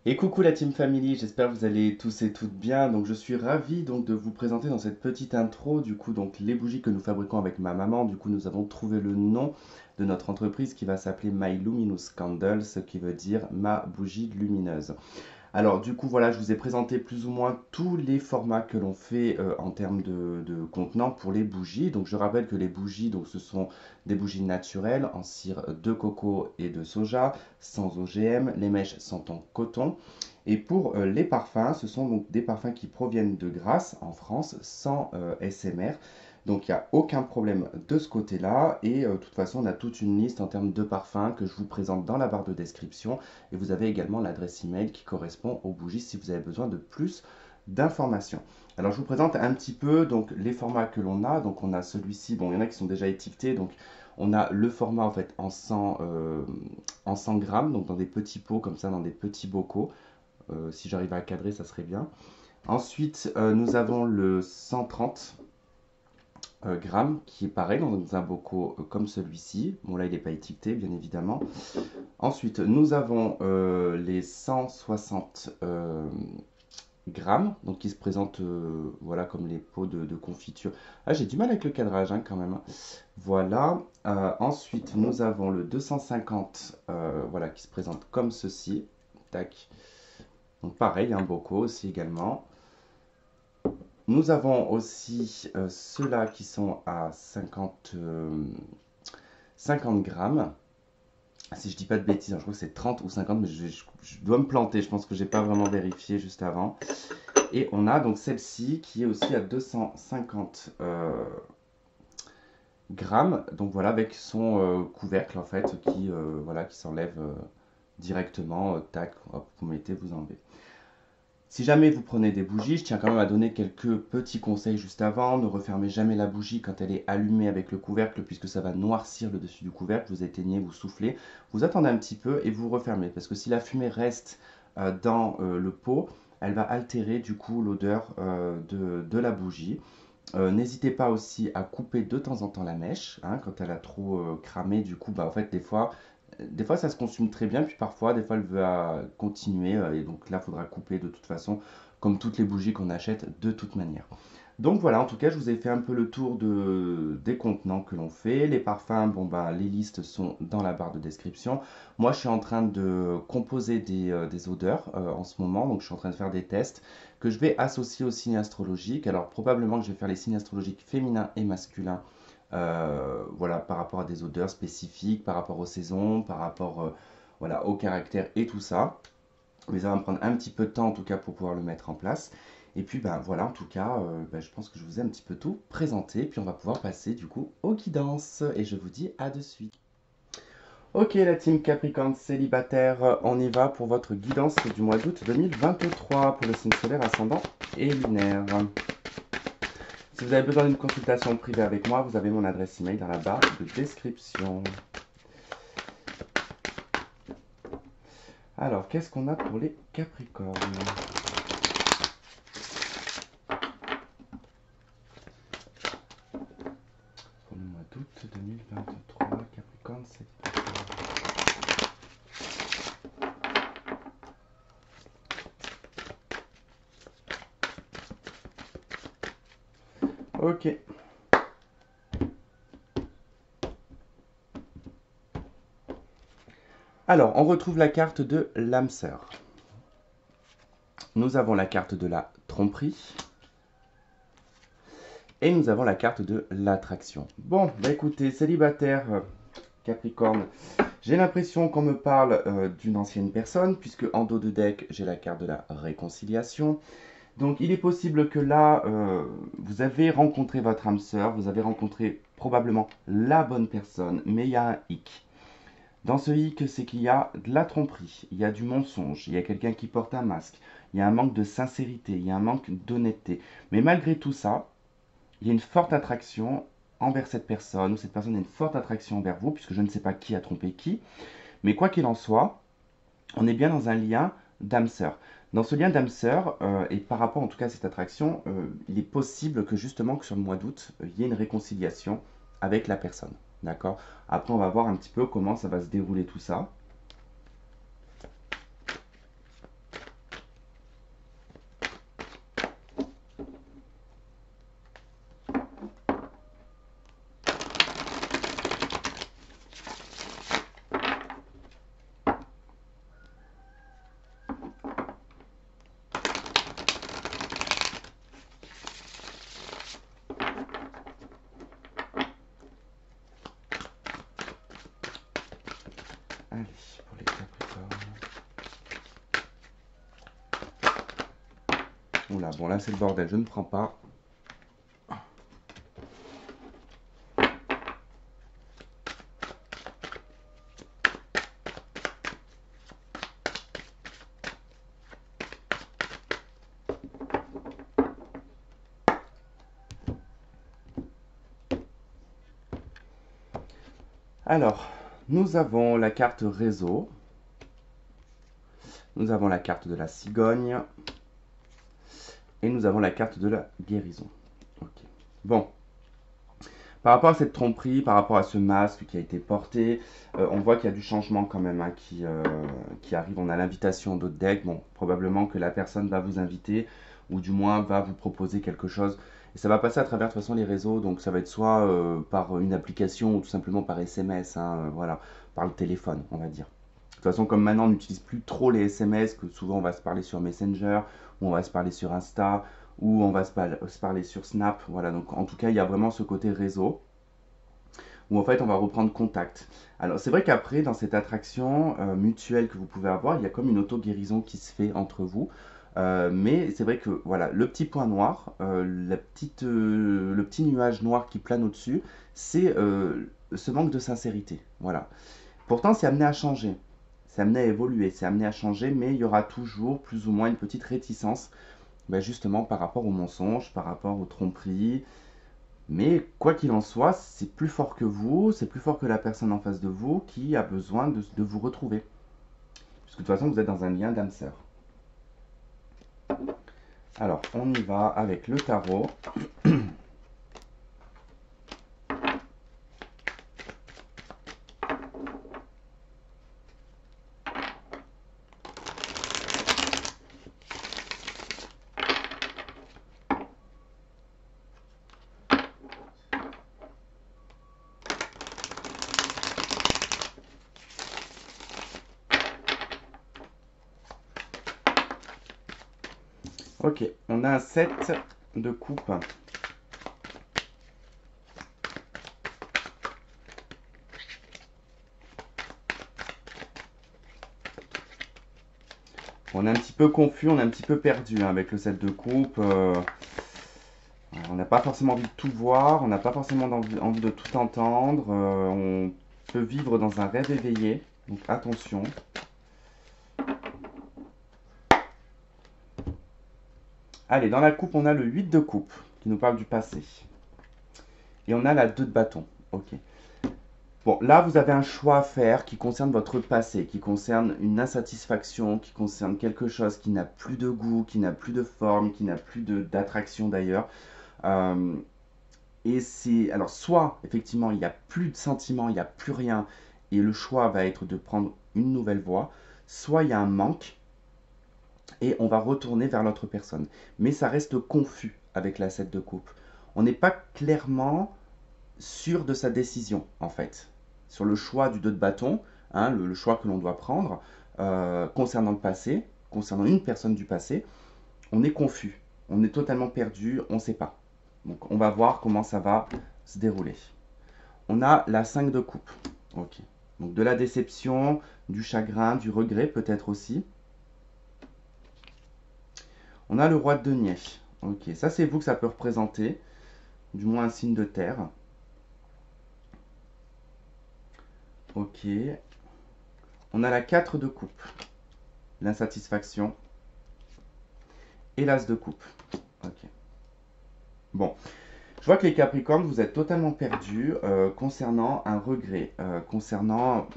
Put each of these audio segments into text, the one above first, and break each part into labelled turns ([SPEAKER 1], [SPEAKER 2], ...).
[SPEAKER 1] Et coucou la Team Family, j'espère que vous allez tous et toutes bien. Donc je suis ravi donc de vous présenter dans cette petite intro du coup donc les bougies que nous fabriquons avec ma maman. Du coup nous avons trouvé le nom de notre entreprise qui va s'appeler My Luminous Candle, ce qui veut dire ma bougie lumineuse. Alors du coup voilà, je vous ai présenté plus ou moins tous les formats que l'on fait en termes de contenants pour les bougies. Donc je rappelle que les bougies, donc ce sont des bougies naturelles en cire de coco et de soja, sans OGM. Les mèches sont en coton. Et pour les parfums, ce sont donc des parfums qui proviennent de Grasse en France, sans SMR. Donc il n'y a aucun problème de ce côté-là. Et de toute façon, on a toute une liste en termes de parfums que je vous présente dans la barre de description. Et vous avez également l'adresse email qui correspond aux bougies si vous avez besoin de plus d'informations. Alors je vous présente un petit peu donc les formats que l'on a. Donc on a celui-ci, bon il y en a qui sont déjà étiquetés. Donc on a le format en fait en 100 grammes, donc dans des petits pots comme ça, dans des petits bocaux. Si j'arrive à cadrer, ça serait bien. Ensuite, nous avons le 130 grammes qui est pareil dans un bocal comme celui-ci. Bon là il n'est pas étiqueté bien évidemment. Ensuite, nous avons les 160 grammes, donc qui se présentent voilà, comme les pots de confiture. Ah, j'ai du mal avec le cadrage hein, quand même, hein. Voilà. Ensuite, nous avons le 250 voilà, qui se présente comme ceci. Tac. Donc pareil, un bocaux aussi également. Nous avons aussi ceux-là qui sont à 50 grammes. Si je dis pas de bêtises, hein, je crois que c'est 30 ou 50, mais je dois me planter, je pense que j'ai pas vraiment vérifié juste avant. Et on a donc celle-ci qui est aussi à 250 grammes, donc voilà, avec son couvercle en fait, voilà, qui s'enlève directement, tac, hop, vous mettez, vous enlevez. Si jamais vous prenez des bougies, je tiens quand même à donner quelques petits conseils juste avant. Ne refermez jamais la bougie quand elle est allumée avec le couvercle, puisque ça va noircir le dessus du couvercle. Vous éteignez, vous soufflez, vous attendez un petit peu et vous refermez. Parce que si la fumée reste dans le pot, elle va altérer du coup l'odeur de la bougie. N'hésitez pas aussi à couper de temps en temps la mèche, hein, quand elle a trop cramé. Du coup, bah, en fait, des fois, ça se consume très bien, puis parfois, des fois, elle va continuer. Et donc là, il faudra couper de toute façon, comme toutes les bougies qu'on achète de toute manière. Donc voilà, en tout cas, je vous ai fait un peu le tour des contenants que l'on fait. Les parfums, bon bah, les listes sont dans la barre de description. Moi, je suis en train de composer des odeurs en ce moment, donc je suis en train de faire des tests que je vais associer aux signes astrologiques. Alors probablement que je vais faire les signes astrologiques féminins et masculins, voilà, par rapport à des odeurs spécifiques, par rapport aux saisons, par rapport voilà, au caractère et tout ça. Mais ça va me prendre un petit peu de temps en tout cas pour pouvoir le mettre en place. Et puis ben voilà, en tout cas, je pense que je vous ai un petit peu tout présenté. Puis on va pouvoir passer du coup au guidance. Et je vous dis à de suite. Ok la team Capricorne célibataire, on y va pour votre guidance du mois d'août 2023 pour le signe solaire ascendant et lunaire. Si vous avez besoin d'une consultation privée avec moi, vous avez mon adresse email dans la barre de description. Alors, qu'est-ce qu'on a pour les Capricornes? Pour le mois d'août 2023, Capricorne, c'est... Ok. Alors, on retrouve la carte de l'âme sœur. Nous avons la carte de la tromperie. Et nous avons la carte de l'attraction. Bon, bah écoutez, célibataire, Capricorne, j'ai l'impression qu'on me parle d'une ancienne personne, puisque en dos de deck, j'ai la carte de la réconciliation. Donc il est possible que là, vous avez rencontré votre âme sœur, vous avez rencontré probablement la bonne personne, mais il y a un hic. Dans ce hic, c'est qu'il y a de la tromperie, il y a du mensonge, il y a quelqu'un qui porte un masque, il y a un manque de sincérité, il y a un manque d'honnêteté. Mais malgré tout ça, il y a une forte attraction envers cette personne, ou cette personne a une forte attraction envers vous, puisque je ne sais pas qui a trompé qui. Mais quoi qu'il en soit, on est bien dans un lien d'âme-sœur. Dans ce lien d'âme-sœur, et par rapport en tout cas à cette attraction, il est possible que justement que sur le mois d'août, il y ait une réconciliation avec la personne. D'accord. Après, on va voir un petit peu comment ça va se dérouler tout ça. Oula, bon là c'est le bordel, je ne prends pas. Alors, nous avons la carte réseau. Nous avons la carte de la cigogne. Et nous avons la carte de la guérison. Ok. Bon. Par rapport à cette tromperie, par rapport à ce masque qui a été porté, on voit qu'il y a du changement quand même hein, qui arrive. On a l'invitation d'autres decks. Bon, probablement que la personne va vous inviter ou du moins va vous proposer quelque chose. Et ça va passer à travers de toute façon les réseaux. Donc ça va être soit par une application ou tout simplement par SMS. Hein, voilà, par le téléphone, on va dire. De toute façon, comme maintenant on n'utilise plus trop les SMS, que souvent on va se parler sur Messenger, ou on va se parler sur Insta, ou on va se parler sur Snap. Voilà, donc en tout cas, il y a vraiment ce côté réseau, où en fait on va reprendre contact. Alors c'est vrai qu'après, dans cette attraction mutuelle que vous pouvez avoir, il y a comme une auto-guérison qui se fait entre vous. Mais c'est vrai que voilà, le petit point noir, le petit nuage noir qui plane au-dessus, c'est ce manque de sincérité. Voilà. Pourtant, c'est amené à changer. C'est amené à évoluer, c'est amené à changer, mais il y aura toujours plus ou moins une petite réticence, ben justement par rapport aux mensonges, par rapport aux tromperies. Mais quoi qu'il en soit, c'est plus fort que vous, c'est plus fort que la personne en face de vous qui a besoin de vous retrouver. Puisque de toute façon, vous êtes dans un lien d'âme sœur. Alors, on y va avec le tarot. Ok, on a un 7 de coupe. On est un petit peu confus, on est un petit peu perdu hein, avec le 7 de coupe. On n'a pas forcément envie de tout voir, on n'a pas forcément envie de tout entendre. On peut vivre dans un rêve éveillé, donc attention. Allez, dans la coupe, on a le 8 de coupe qui nous parle du passé. Et on a la 2 de bâton. Ok. Bon, là, vous avez un choix à faire qui concerne votre passé, qui concerne une insatisfaction, qui concerne quelque chose qui n'a plus de goût, qui n'a plus de forme, qui n'a plus d'attraction d'ailleurs. Euh, et c'est. Alors, soit, effectivement, il n'y a plus de sentiments, il n'y a plus rien, et le choix va être de prendre une nouvelle voie, soit il y a un manque, et on va retourner vers l'autre personne. Mais ça reste confus avec la 7 de coupe. On n'est pas clairement sûr de sa décision, en fait. Sur le choix du 2 de bâton, hein, le choix que l'on doit prendre, concernant le passé, concernant une personne du passé, on est confus, on est totalement perdu, on ne sait pas. Donc on va voir comment ça va se dérouler. On a la 5 de coupe. Ok. Donc de la déception, du chagrin, du regret peut-être aussi. On a le roi de denier. Ok, ça c'est vous que ça peut représenter, du moins un signe de terre. Ok. On a la 4 de coupe, l'insatisfaction. Et l'as de coupe. Ok. Bon, je vois que les Capricornes, vous êtes totalement perdus concernant un regret, concernant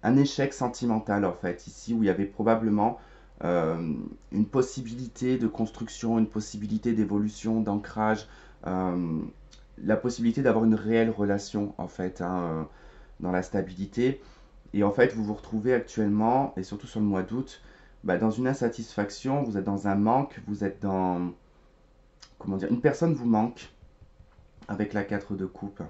[SPEAKER 1] un échec sentimental en fait, ici où il y avait probablement une possibilité de construction, une possibilité d'évolution, d'ancrage, euh, la possibilité d'avoir une réelle relation en fait hein, dans la stabilité. Et en fait, vous vous retrouvez actuellement, et surtout sur le mois d'août, bah, dans une insatisfaction, vous êtes dans un manque, vous êtes dans, comment dire, une personne vous manque avec la 4 de coupe.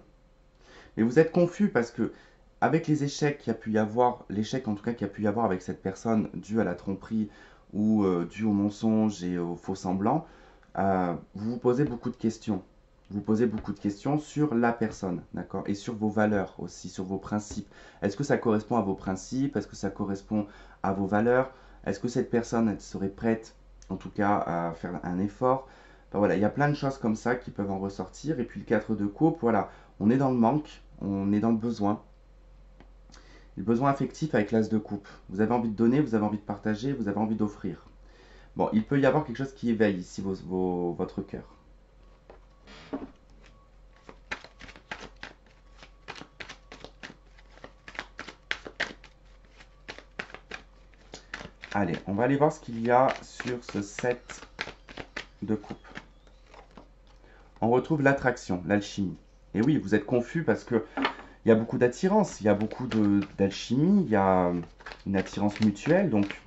[SPEAKER 1] Mais vous êtes confus parce que avec les échecs qu'il y a pu y avoir, l'échec en tout cas qu'il y a pu y avoir avec cette personne dû à la tromperie ou dû au mensonge et au faux semblant, vous vous posez beaucoup de questions. Vous posez beaucoup de questions sur la personne, d'accord? Et sur vos valeurs aussi, sur vos principes. Est-ce que ça correspond à vos principes? Est-ce que ça correspond à vos valeurs? Est-ce que cette personne elle serait prête en tout cas à faire un effort. Enfin, voilà, il y a plein de choses comme ça qui peuvent en ressortir. Et puis le 4 de coupe, voilà, on est dans le manque, on est dans le besoin. Le besoin affectif avec l'as de coupe. Vous avez envie de donner, vous avez envie de partager, vous avez envie d'offrir. Bon, il peut y avoir quelque chose qui éveille ici votre cœur. Allez, on va aller voir ce qu'il y a sur ce 7 de coupe. On retrouve l'attraction, l'alchimie. Et oui, vous êtes confus parce que il y a beaucoup d'attirance, il y a beaucoup d'alchimie, il y a une attirance mutuelle. Donc,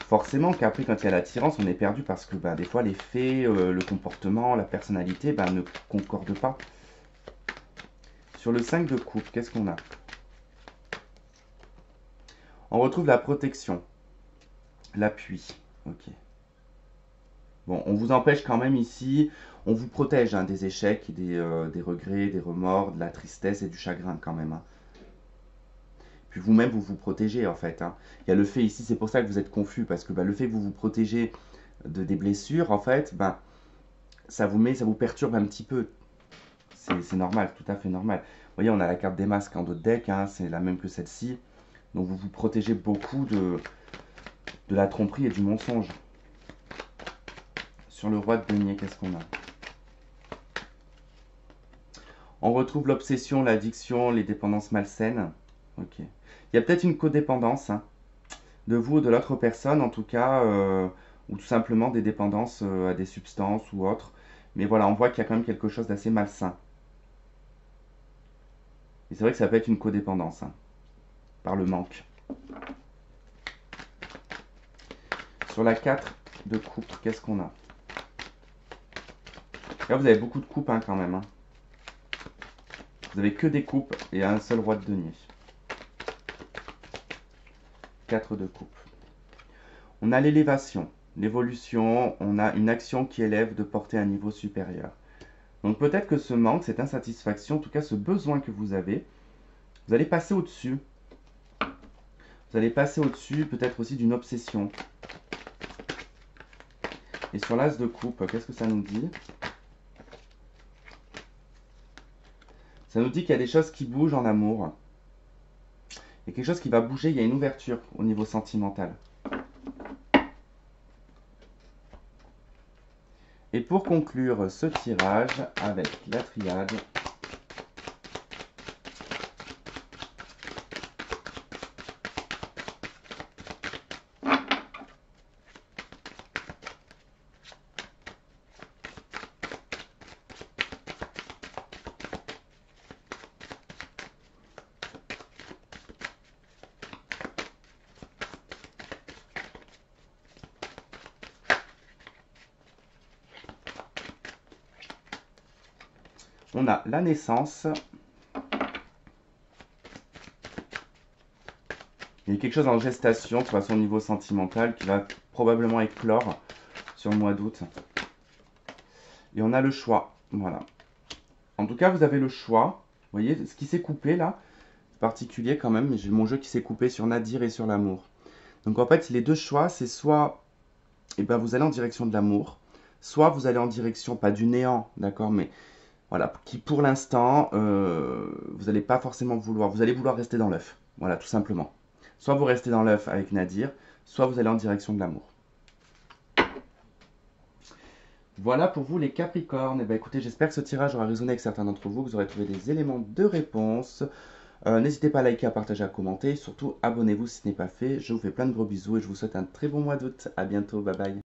[SPEAKER 1] forcément qu'après, quand il y a l'attirance, on est perdu parce que des fois, les faits, le comportement, la personnalité ne concordent pas. Sur le 5 de coupe, qu'est-ce qu'on a? On retrouve la protection, l'appui. Ok. Bon, on vous empêche quand même ici, on vous protège des échecs, des regrets, des remords, de la tristesse et du chagrin quand même. Puis vous-même, vous vous protégez en fait. Il y a le fait ici, c'est pour ça que vous êtes confus, parce que le fait que vous vous protégez des blessures, en fait, ça vous perturbe un petit peu. C'est normal, tout à fait normal. Vous voyez, on a la carte des masques en dos de deck, c'est la même que celle-ci. Donc vous vous protégez beaucoup de la tromperie et du mensonge. Sur le roi de denier, qu'est-ce qu'on a? On retrouve l'obsession, l'addiction, les dépendances malsaines. Ok. Il y a peut-être une codépendance de vous ou de l'autre personne, en tout cas, ou tout simplement des dépendances à des substances ou autres. Mais voilà, on voit qu'il y a quand même quelque chose d'assez malsain. Et c'est vrai que ça peut être une codépendance, par le manque. Sur la 4 de coupe, qu'est-ce qu'on a? Là, vous avez beaucoup de coupes quand même. Vous avez que des coupes et un seul roi de denier. 4 de coupe. On a l'élévation, l'évolution, on a une action qui élève de porter à un niveau supérieur. Donc peut-être que ce manque, cette insatisfaction, en tout cas ce besoin que vous avez, vous allez passer au-dessus. Vous allez passer au-dessus peut-être aussi d'une obsession. Et sur l'as de coupe, qu'est-ce que ça nous dit? Ça nous dit qu'il y a des choses qui bougent en amour. Il y a quelque chose qui va bouger, il y a une ouverture au niveau sentimental. Et pour conclure ce tirage avec la triade, on a la naissance. Il y a quelque chose en gestation, de toute façon au niveau sentimental, qui va probablement éclore sur le mois d'août. Et on a le choix, voilà. En tout cas, vous avez le choix. Vous voyez, ce qui s'est coupé là, c'est particulier quand même, mais j'ai mon jeu qui s'est coupé sur Nadir et sur l'amour. Donc en fait, les deux choix, c'est soit vous allez en direction de l'amour, soit vous allez en direction, pas du néant, d'accord, mais voilà, qui pour l'instant, vous n'allez pas forcément vouloir, vous allez vouloir rester dans l'œuf, voilà, tout simplement. Soit vous restez dans l'œuf avec Nadir, soit vous allez en direction de l'amour. Voilà pour vous les Capricornes. Et écoutez, j'espère que ce tirage aura résonné avec certains d'entre vous, que vous aurez trouvé des éléments de réponse. N'hésitez pas à liker, à partager, à commenter. Surtout, abonnez-vous si ce n'est pas fait. Je vous fais plein de gros bisous et je vous souhaite un très bon mois d'août. A bientôt, bye bye.